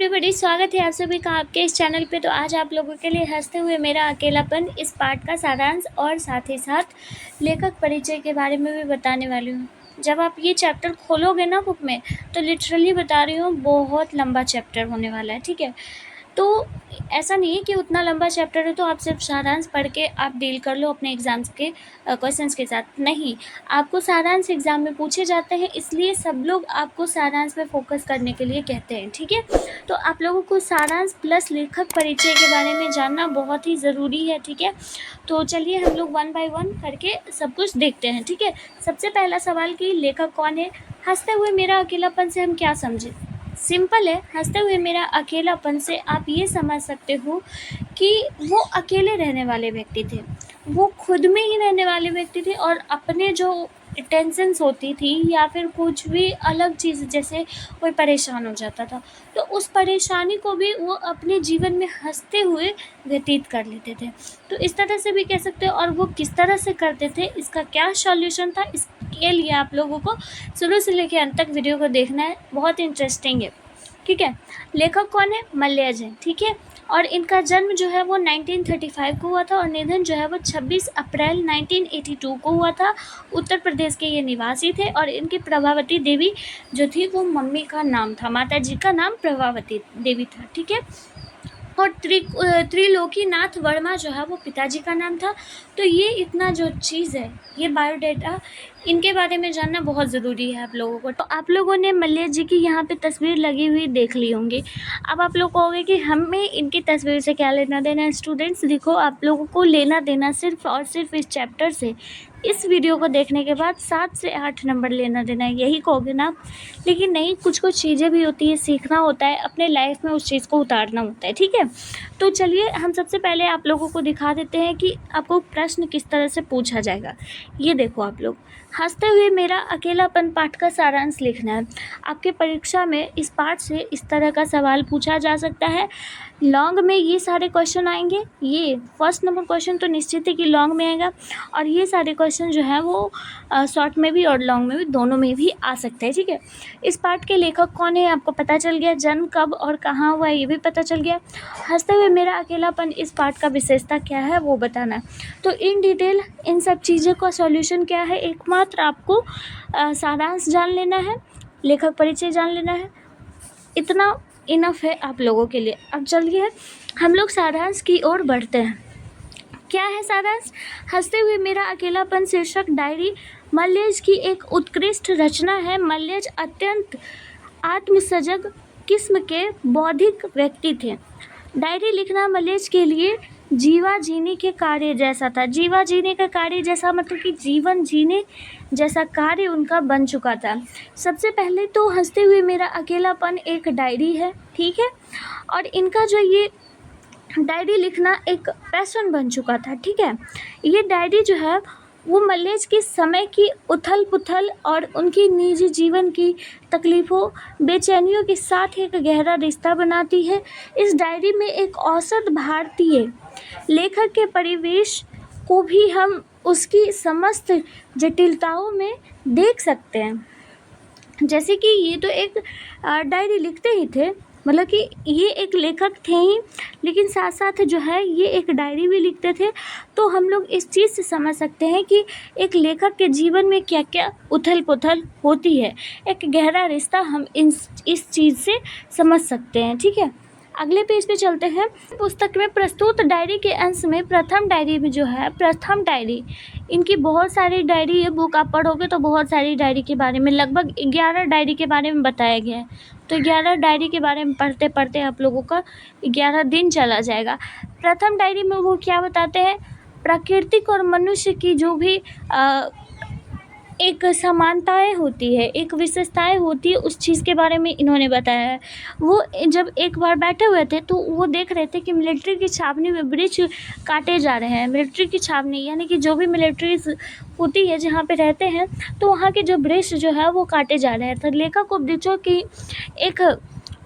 Everybody, स्वागत है आप सभी का आपके इस चैनल पे। तो आज आप लोगों के लिए हंसते हुए मेरा अकेलापन इस पार्ट का सारांश और साथ ही साथ लेखक परिचय के बारे में भी बताने वाली हूँ। जब आप ये चैप्टर खोलोगे ना बुक में, तो लिटरली बता रही हूँ बहुत लंबा चैप्टर होने वाला है, ठीक है। तो ऐसा नहीं है कि उतना लंबा चैप्टर है तो आप सिर्फ सारांश पढ़ के आप डील कर लो अपने एग्ज़ाम्स के क्वेश्चंस के साथ। नहीं, आपको सारांश एग्ज़ाम में पूछे जाते हैं, इसलिए सब लोग आपको सारांश पे फोकस करने के लिए कहते हैं, ठीक है। तो आप लोगों को सारांश प्लस लेखक परिचय के बारे में जानना बहुत ही ज़रूरी है, ठीक है। तो चलिए हम लोग 1 बाय 1 करके सब कुछ देखते हैं, ठीक है। सबसे पहला सवाल कि लेखक कौन है। हंसते हुए मेरा अकेलापन से हम क्या समझे। सिंपल है, हंसते हुए मेरा अकेलापन से आप ये समझ सकते हो कि वो अकेले रहने वाले व्यक्ति थे, वो खुद में ही रहने वाले व्यक्ति थे और अपने जो टेंशन्स होती थी या फिर कुछ भी अलग चीज़, जैसे कोई परेशान हो जाता था तो उस परेशानी को भी वो अपने जीवन में हंसते हुए व्यतीत कर लेते थे। तो इस तरह से भी कह सकते हो। और वो किस तरह से करते थे, इसका क्या सॉल्यूशन था, इसके लिए आप लोगों को शुरू से लेकर अंत तक वीडियो को देखना है, बहुत इंटरेस्टिंग है, ठीक है। लेखक कौन है, मलयज हैं, ठीक है। और इनका जन्म जो है वो 1935 को हुआ था और निधन जो है वो 26 अप्रैल 1982 को हुआ था। उत्तर प्रदेश के ये निवासी थे और इनकी प्रभावती देवी जो थी वो मम्मी का नाम था, माता जी का नाम प्रभावती देवी था, ठीक है। और त्रिलोकीनाथ वर्मा जो है वो पिताजी का नाम था। तो ये इतना जो चीज़ है, ये बायोडाटा, इनके बारे में जानना बहुत ज़रूरी है आप लोगों को। तो आप लोगों ने मलयज जी की यहाँ पे तस्वीर लगी हुई देख ली होंगी। अब आप लोग कहोगे कि हमें इनकी तस्वीर से क्या लेना देना है। स्टूडेंट्स देखो, आप लोगों को लेना देना सिर्फ और सिर्फ इस चैप्टर से, इस वीडियो को देखने के बाद 7 से 8 नंबर लेना देना है, यही कहोगे ना। लेकिन नहीं, कुछ कुछ चीज़ें भी होती है, सीखना होता है, अपने लाइफ में उस चीज़ को उतारना होता है, ठीक है। तो चलिए हम सबसे पहले आप लोगों को दिखा देते हैं कि आपको प्रश्न किस तरह से पूछा जाएगा। ये देखो आप लोग, हंसते हुए मेरा अकेलापन पाठ का सारांश लिखना है। आपके परीक्षा में इस पाठ से इस तरह का सवाल पूछा जा सकता है। लॉन्ग में ये सारे क्वेश्चन आएंगे, ये फर्स्ट नंबर क्वेश्चन तो निश्चित है कि लॉन्ग में आएगा, और ये सारे क्वेश्चन जो है वो शॉर्ट में भी और लॉन्ग में भी, दोनों में भी आ सकते हैं, ठीक है। इस पाठ के लेखक कौन है आपको पता चल गया, जन्म कब और कहाँ हुआ ये भी पता चल गया। हंसते हुए मेरा अकेलापन इस पाठ का विशेषता क्या है वो बताना है। तो इन डिटेल इन सब चीज़ों का सॉल्यूशन क्या है, एकमात्र आपको सारांश जान लेना है, लेखक परिचय जान लेना है, इतना इनफ है आप लोगों के लिए। अब चलिए हम लोग सारांश की ओर बढ़ते हैं। क्या है सारांश। हंसते हुए मेरा अकेलापन शीर्षक डायरी मलयज की एक उत्कृष्ट रचना है। मलयज अत्यंत आत्मसजग किस्म के बौद्धिक व्यक्ति थे। डायरी लिखना मलयज के लिए जीवा जीने के कार्य जैसा था। जीवा जीने का कार्य जैसा मतलब कि जीवन जीने जैसा कार्य उनका बन चुका था। सबसे पहले तो हंसते हुए मेरा अकेलापन एक डायरी है, ठीक है। और इनका जो ये डायरी लिखना एक पैशन बन चुका था, ठीक है। ये डायरी जो है वो मलयज के समय की उथल पुथल और उनकी निजी जीवन की तकलीफ़ों बेचैनियों के साथ एक गहरा रिश्ता बनाती है। इस डायरी में एक औसत भारतीय लेखक के परिवेश को भी हम उसकी समस्त जटिलताओं में देख सकते हैं। जैसे कि ये तो एक डायरी लिखते ही थे, मतलब कि ये एक लेखक थे ही, लेकिन साथ साथ जो है ये एक डायरी भी लिखते थे। तो हम लोग इस चीज़ से समझ सकते हैं कि एक लेखक के जीवन में क्या क्या उथल पुथल होती है, एक गहरा रिश्ता हम इस चीज़ से समझ सकते हैं, ठीक है। अगले पेज पे चलते हैं। पुस्तक में प्रस्तुत डायरी के अंश में प्रथम डायरी में जो है, प्रथम डायरी, इनकी बहुत सारी डायरी है, बुक आप पढ़ोगे तो बहुत सारी डायरी के बारे में, लगभग 11 डायरी के बारे में बताया गया है। तो 11 डायरी के बारे में पढ़ते पढ़ते आप लोगों का 11 दिन चला जाएगा। प्रथम डायरी में वो क्या बताते हैं, प्राकृतिक और मनुष्य की जो भी एक समानताएं होती है, एक विशेषताएं होती है, उस चीज़ के बारे में इन्होंने बताया है। वो जब एक बार बैठे हुए थे तो वो देख रहे थे कि मिलिट्री की छावनी में वृक्ष काटे जा रहे हैं। मिलिट्री की छावनी यानी कि जो भी मिलिट्रीज होती है जहाँ पे रहते हैं, तो वहाँ के जो वृक्ष जो है वो काटे जा रहे हैं। तो लेखक उपदेशों की एक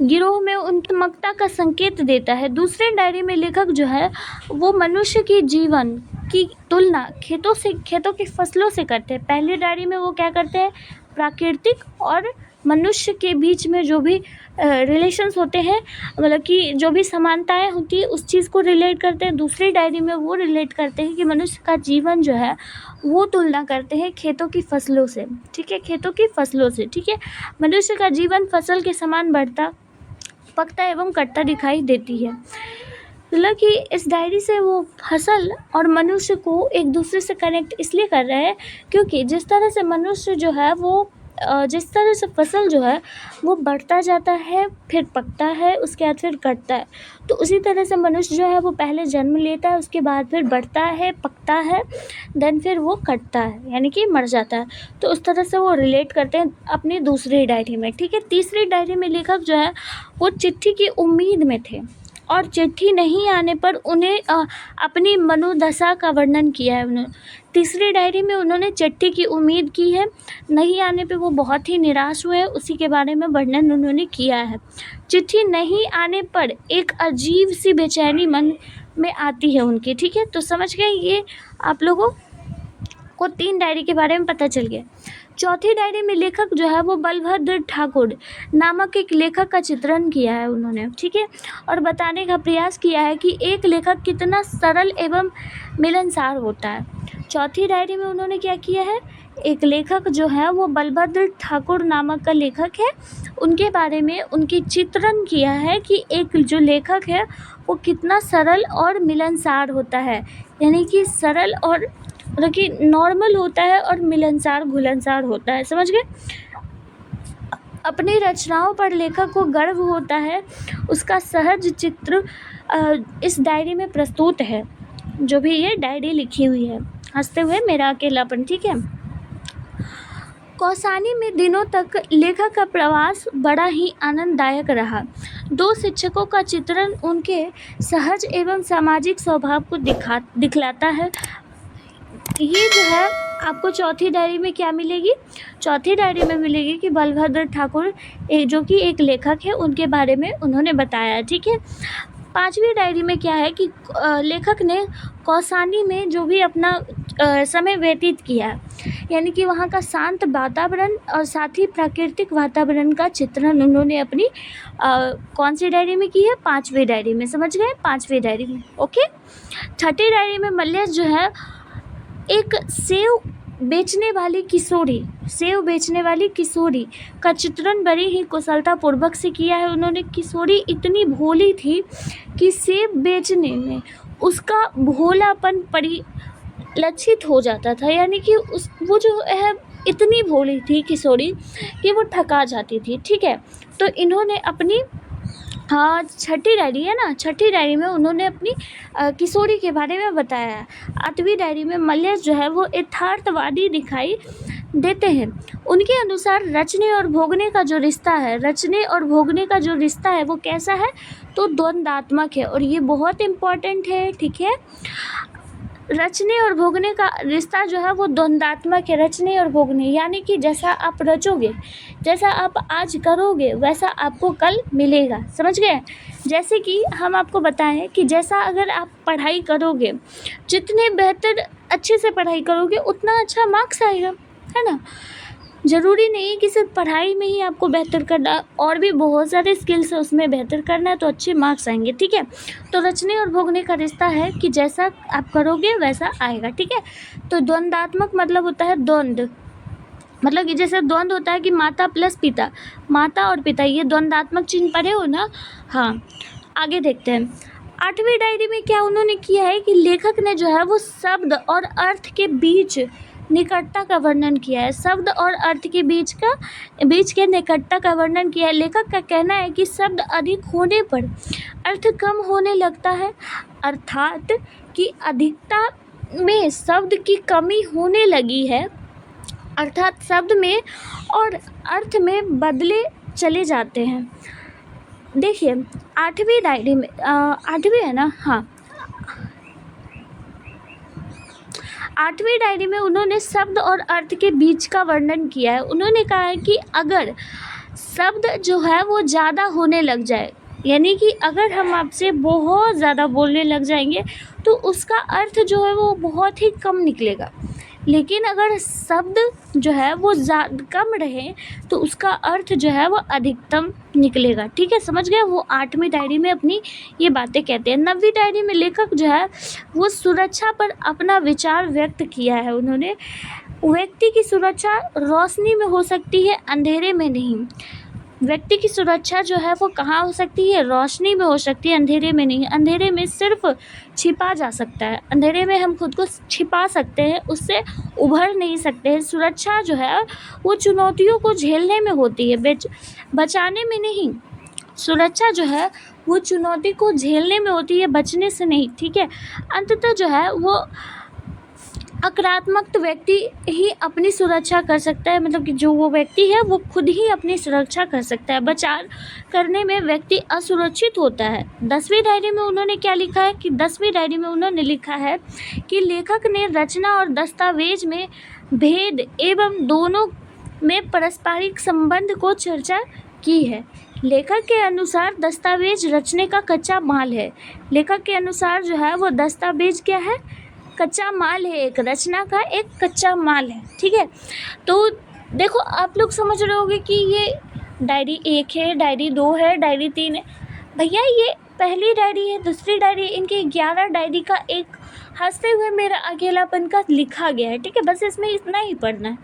गिरोह में उन्मत्तता का संकेत देता है। दूसरे डायरी में लेखक जो है वो मनुष्य की जीवन की तुलना खेतों की फसलों से करते हैं। पहली डायरी में वो क्या करते हैं, प्राकृतिक और मनुष्य के बीच में जो भी रिलेशंस होते हैं, मतलब कि जो भी समानताएं होती है उस चीज़ को रिलेट करते हैं। दूसरी डायरी में वो रिलेट करते हैं कि मनुष्य का जीवन जो है वो तुलना करते हैं खेतों की फसलों से, ठीक है, खेतों की फसलों से, ठीक है। मनुष्य का जीवन फसल के समान बढ़ता, पकता एवं कटता दिखाई देती है। मतलब कि इस डायरी से वो फसल और मनुष्य को एक दूसरे से कनेक्ट इसलिए कर रहे हैं क्योंकि जिस तरह से मनुष्य जो है वो जिस तरह से फसल जो है वो बढ़ता जाता है, फिर पकता है, उसके बाद फिर कटता है, तो उसी तरह से मनुष्य जो है वो पहले जन्म लेता है, उसके बाद फिर बढ़ता है, पकता है, देन फिर वो कटता है, यानी कि मर जाता है। तो उस तरह से वो रिलेट करते हैं अपनी दूसरी डायरी में, ठीक है। तीसरी डायरी में लेखक जो है वो चिट्ठी की उम्मीद में थे और चिट्ठी नहीं आने पर उन्हें अपनी मनोदशा का वर्णन किया है उन्होंने। तीसरी डायरी में उन्होंने चिट्ठी की उम्मीद की है, नहीं आने पे वो बहुत ही निराश हुए, उसी के बारे में वर्णन उन्होंने किया है। चिट्ठी नहीं आने पर एक अजीब सी बेचैनी मन में आती है उनकी, ठीक है। तो समझ गए, ये आप लोगों को 3 डायरी के बारे में पता चल गया। चौथी डायरी में लेखक जो है वो बलभद्र ठाकुर नामक एक लेखक का चित्रण किया है उन्होंने, ठीक है, और बताने का प्रयास किया है कि एक लेखक कितना सरल एवं मिलनसार होता है। चौथी डायरी में उन्होंने क्या किया है, एक लेखक जो है वो बलभद्र ठाकुर नामक का लेखक है, उनके बारे में उनकी चित्रण किया है कि एक जो लेखक है वो कितना सरल और मिलनसार होता है, यानी कि सरल और मतलब कि नॉर्मल होता है और मिलनसार घुलनसार होता है, समझ गए। अपनी रचनाओं पर लेखक को गर्व होता है, उसका सहज चित्र इस डायरी में प्रस्तुत है, जो भी ये डायरी लिखी हुई है, हंसते हुए मेरा अकेलापन, ठीक है। कौसानी में दिनों तक लेखक का प्रवास बड़ा ही आनंददायक रहा। 2 शिक्षकों का चित्रण उनके सहज एवं सामाजिक स्वभाव को दिखलाता है। ये जो है आपको चौथी डायरी में क्या मिलेगी, चौथी डायरी में मिलेगी कि बलभद्र ठाकुर जो कि एक लेखक है उनके बारे में उन्होंने बताया, ठीक है। पांचवी डायरी में क्या है कि लेखक ने कौसानी में जो भी अपना समय व्यतीत किया, यानी कि वहाँ का शांत वातावरण और साथ ही प्राकृतिक वातावरण का चित्रण उन्होंने अपनी कौन सी डायरी में की है, 5वीं डायरी में, समझ गए, 5वीं डायरी में, ओके। छठी डायरी में मल्लेश जो है एक सेव बेचने वाली किशोरी का चित्रण बड़ी ही कुशलता पूर्वक से किया है उन्होंने। किशोरी इतनी भोली थी कि सेब बेचने में उसका भोलापन परिलक्षित हो जाता था, यानी कि वो जो है इतनी भोली थी किशोरी कि वो ठगा जाती थी, ठीक है। तो इन्होंने अपनी छठी डायरी है ना, छठी डायरी में उन्होंने अपनी किशोरी के बारे में बताया है। 8वीं डायरी में मल्लेश जो है वो यथार्थवादी दिखाई देते हैं। उनके अनुसार रचने और भोगने का जो रिश्ता है वो कैसा है, तो द्वंद्वात्मक है, और ये बहुत इम्पॉर्टेंट है, ठीक है। रचने और भोगने का रिश्ता जो है वो द्वंद्वात्मक है, रचने और भोगने, यानी कि जैसा आप रचोगे, जैसा आप आज करोगे वैसा आपको कल मिलेगा, समझ गए। जैसे कि हम आपको बताएं कि जैसा अगर आप पढ़ाई करोगे, जितने बेहतर अच्छे से पढ़ाई करोगे उतना अच्छा मार्क्स आएगा, है ना। ज़रूरी नहीं कि सिर्फ पढ़ाई में ही आपको बेहतर करना, और भी बहुत सारे स्किल्स है उसमें बेहतर करना है तो अच्छे मार्क्स आएंगे, ठीक है। तो रचने और भोगने का रिश्ता है कि जैसा आप करोगे वैसा आएगा, ठीक है। तो द्वंद्वात्मक मतलब होता है द्वंद्व, मतलब कि जैसे द्वंद्व होता है कि माता प्लस पिता, माता और पिता, ये द्वंद्वात्मक चिन्ह पढ़े हो ना, हाँ। आगे देखते हैं 8वीं डायरी में क्या उन्होंने किया है कि लेखक ने जो है वो शब्द और अर्थ के बीच निकटता का वर्णन किया है, शब्द और अर्थ के बीच के निकटता का वर्णन किया है। लेखक का कहना है कि शब्द अधिक होने पर अर्थ कम होने लगता है, अर्थात कि अधिकता में शब्द की कमी होने लगी है, अर्थात शब्द में और अर्थ में बदले चले जाते हैं। देखिए 8वीं डायरी में 8वीं है ना, हाँ, 8वीं डायरी में उन्होंने शब्द और अर्थ के बीच का वर्णन किया है। उन्होंने कहा है कि अगर शब्द जो है वो ज़्यादा होने लग जाए, यानी कि अगर हम आपसे बहुत ज़्यादा बोलने लग जाएंगे तो उसका अर्थ जो है वो बहुत ही कम निकलेगा। लेकिन अगर शब्द जो है वो कम रहे तो उसका अर्थ जो है वो अधिकतम निकलेगा। ठीक है, समझ गए। वो 8वीं डायरी में अपनी ये बातें कहते हैं। 9वीं डायरी में लेखक जो है वो सुरक्षा पर अपना विचार व्यक्त किया है उन्होंने। व्यक्ति की सुरक्षा रोशनी में हो सकती है, अंधेरे में नहीं। व्यक्ति की सुरक्षा जो है वो कहाँ हो सकती है? रोशनी में हो सकती है, अंधेरे में नहीं। अंधेरे में सिर्फ छिपा जा सकता है, अंधेरे में हम खुद को छिपा सकते हैं, उससे उभर नहीं सकते हैं। सुरक्षा जो है वो चुनौतियों को झेलने में होती है, बचाने में नहीं। सुरक्षा जो है वो चुनौती को झेलने में होती है, बचने से नहीं। ठीक है, अंततः जो है वो आक्रामक व्यक्ति ही अपनी सुरक्षा कर सकता है, मतलब कि जो वो व्यक्ति है वो खुद ही अपनी सुरक्षा कर सकता है। बचाव करने में व्यक्ति असुरक्षित होता है। 10वीं डायरी में उन्होंने क्या लिखा है कि 10वीं डायरी में उन्होंने लिखा है कि लेखक ने रचना और दस्तावेज में भेद एवं दोनों में पारस्परिक संबंध को चर्चा की है। लेखक के अनुसार दस्तावेज रचने का कच्चा माल है। लेखक के अनुसार जो है वो दस्तावेज क्या है? कच्चा माल है, एक रचना का एक कच्चा माल है। ठीक है, तो देखो आप लोग समझ रहे होंगे कि ये डायरी 1 है, डायरी 2 है, डायरी 3 है। भैया ये पहली डायरी है, दूसरी डायरी है, इनकी 11 डायरी का एक हंसते हुए मेरा अकेलापन का लिखा गया है। ठीक है, बस इसमें इतना ही पढ़ना है,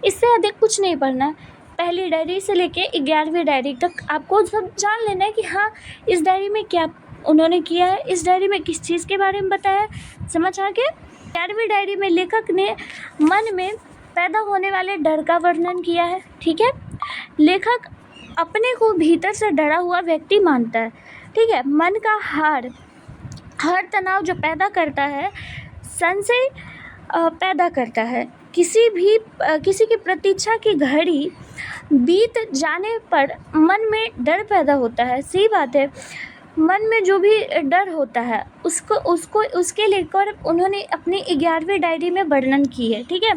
इससे अधिक कुछ नहीं पढ़ना है। पहली डायरी से लेके 11वीं डायरी तक आपको सब जान लेना है कि हाँ इस डायरी में क्या उन्होंने किया है, इस डायरी में किस चीज़ के बारे में बताया है। समझ आ गया? 11वीं डायरी में लेखक ने मन में पैदा होने वाले डर का वर्णन किया है। ठीक है, लेखक अपने को भीतर से डरा हुआ व्यक्ति मानता है। ठीक है, मन का हर तनाव जो पैदा करता है, संशय पैदा करता है। किसी की प्रतीक्षा की घड़ी बीत जाने पर मन में डर पैदा होता है। सही बात है, मन में जो भी डर होता है उसके लेकर उन्होंने अपनी 11वीं डायरी में वर्णन की है। ठीक है,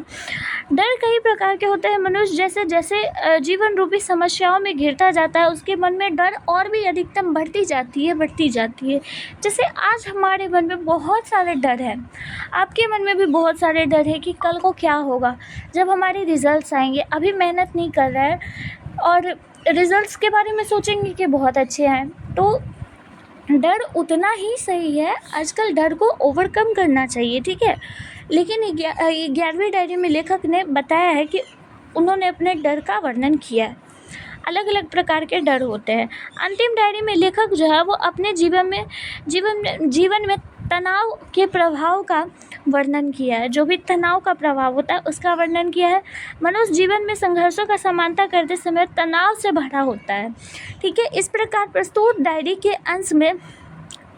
डर कई प्रकार के होते हैं। मनुष्य जैसे जैसे जीवन रूपी समस्याओं में घिरता जाता है, उसके मन में डर और भी अधिकतम बढ़ती जाती है। जैसे आज हमारे मन में बहुत सारे डर हैं, आपके मन में भी बहुत सारे डर है कि कल को क्या होगा, जब हमारे रिजल्ट्स आएंगे। अभी मेहनत नहीं कर रहा है और रिजल्ट्स के बारे में सोचेंगे कि बहुत अच्छे हैं, तो डर उतना ही सही है। आजकल डर को ओवरकम करना चाहिए। ठीक है, लेकिन 11वीं डायरी में लेखक ने बताया है कि उन्होंने अपने डर का वर्णन किया है। अलग अलग प्रकार के डर होते हैं। अंतिम डायरी में लेखक जो है वो अपने जीवन में तनाव के प्रभाव का वर्णन किया है। जो भी तनाव का प्रभाव होता है उसका वर्णन किया है। मनुष्य जीवन में संघर्षों का सामना करते समय तनाव से भरा होता है। ठीक है, इस प्रकार प्रस्तुत डायरी के अंश में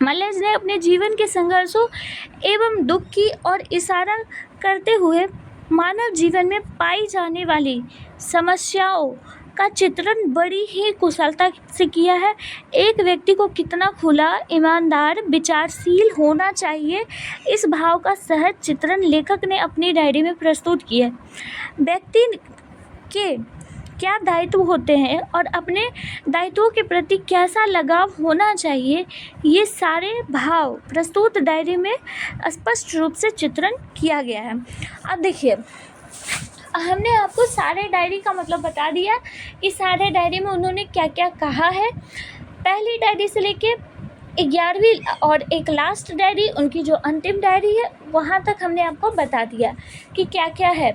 मलेज ने अपने जीवन के संघर्षों एवं दुख की ओर इशारा करते हुए मानव जीवन में पाई जाने वाली समस्याओं का चित्रण बड़ी ही कुशलता से किया है। एक व्यक्ति को कितना खुला, ईमानदार, विचारशील होना चाहिए, इस भाव का सहज चित्रण लेखक ने अपनी डायरी में प्रस्तुत किया है। व्यक्ति के क्या दायित्व होते हैं और अपने दायित्वों के प्रति कैसा लगाव होना चाहिए, ये सारे भाव प्रस्तुत डायरी में स्पष्ट रूप से चित्रण किया गया है। अब देखिए, हमने आपको सारे डायरी का मतलब बता दिया कि सारे डायरी में उन्होंने क्या क्या कहा है। पहली डायरी से लेके 11वीं और एक लास्ट डायरी, उनकी जो अंतिम डायरी है, वहाँ तक हमने आपको बता दिया कि क्या क्या है।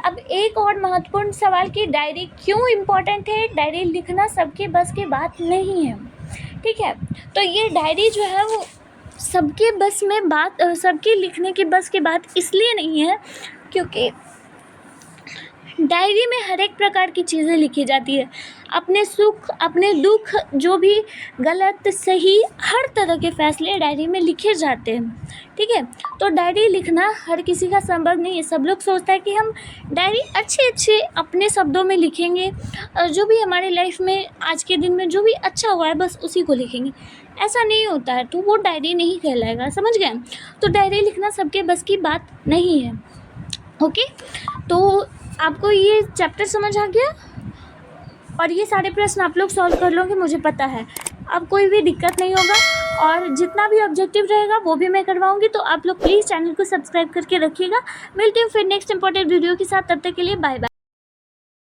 अब एक और महत्वपूर्ण सवाल कि डायरी क्यों इम्पोर्टेंट है। डायरी लिखना सबके बस की बात नहीं है। ठीक है, तो ये डायरी जो है वो सबके बस में बात, सबके लिखने की बस की बात इसलिए नहीं है क्योंकि डायरी में हर एक प्रकार की चीज़ें लिखी जाती है। अपने सुख, अपने दुख, जो भी गलत सही, हर तरह के फैसले डायरी में लिखे जाते हैं। ठीक है, तो डायरी लिखना हर किसी का संभव नहीं है। सब लोग सोचता है कि हम डायरी अच्छे अपने शब्दों में लिखेंगे और जो भी हमारे लाइफ में आज के दिन में जो भी अच्छा हुआ है बस उसी को लिखेंगे। ऐसा नहीं होता है, तो वो डायरी नहीं कहलाएगा। समझ गए? तो डायरी लिखना सबके बस की बात नहीं है। ओके, तो आपको ये चैप्टर समझ आ गया और ये सारे प्रश्न आप लोग सॉल्व कर लोगे, मुझे पता है। अब कोई भी दिक्कत नहीं होगा और जितना भी ऑब्जेक्टिव रहेगा वो भी मैं करवाऊँगी। तो आप लोग प्लीज़ चैनल को सब्सक्राइब करके रखिएगा। मिलती हूँ फिर नेक्स्ट इंपॉर्टेंट वीडियो के साथ, तब तक के लिए बाय बाय।